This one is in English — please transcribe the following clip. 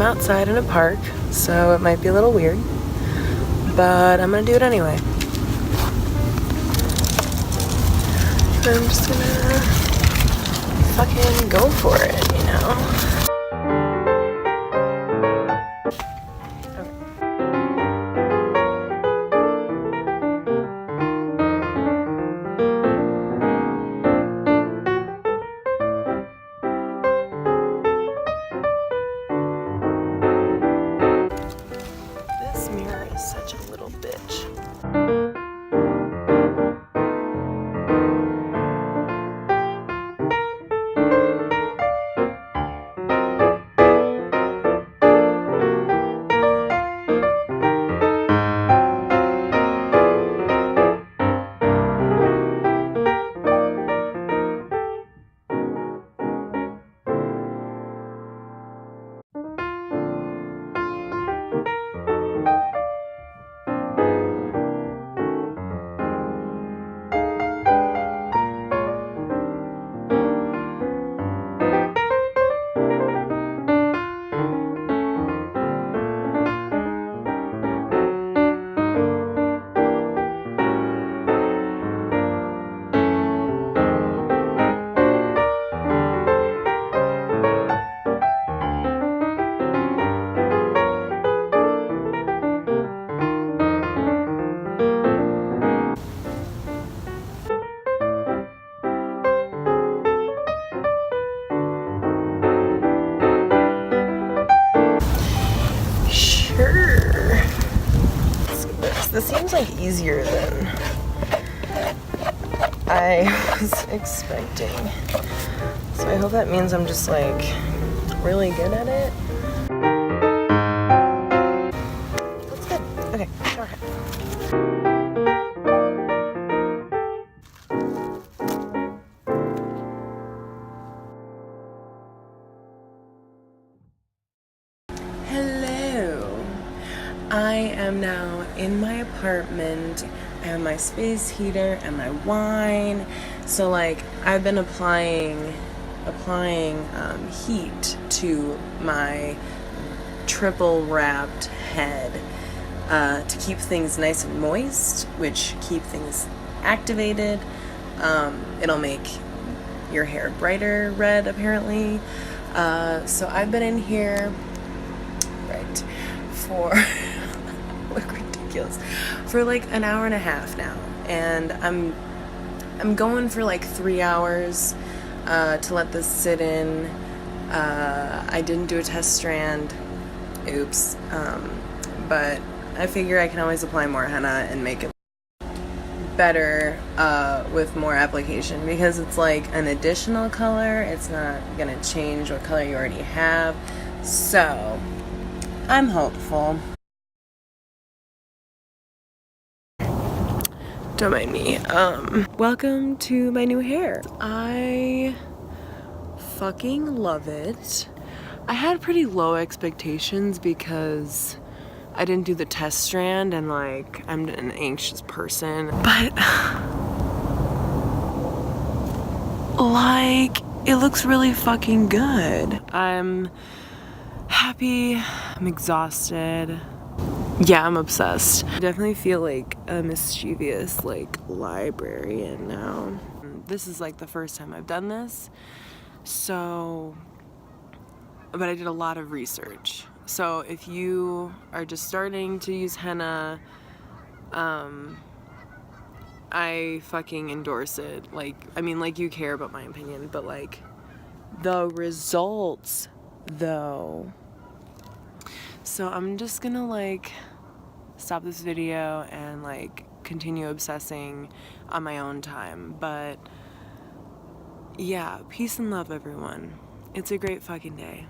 outside in a park, so it might be a little weird, but I'm gonna do it anyway. I'm just gonna fucking go for it, you know? This mirror is such a little bitch. This seems like easier than I was expecting. So I hope that means I'm just like really good at it. That's good. Okay, shower head. Hello. I am now in my apartment. I have my space heater and my wine. So like I've been applying heat to my triple wrapped head to keep things nice and moist, which keep things activated. It'll make your hair brighter red apparently. So I've been in here for look ridiculous for like an hour and a half now, and I'm going for like 3 hours to let this sit in. I didn't do a test strand, oops, but I figure I can always apply more henna and make it better with more application, because it's like an additional color. It's not gonna change what color you already have, so I'm hopeful. Don't mind me. Welcome to my new hair. I fucking love it. I had pretty low expectations because I didn't do the test strand and like I'm an anxious person, but like it looks really fucking good. I'm happy, I'm exhausted. Yeah, I'm obsessed. I definitely feel like a mischievous like librarian now. This is like the first time I've done this, so, but I did a lot of research. So if you are just starting to use henna, I fucking endorse it. Like, I mean, like, you care about my opinion, but like the results though. So I'm just gonna like stop this video and like continue obsessing on my own time. But yeah, peace and love everyone. It's a great fucking day.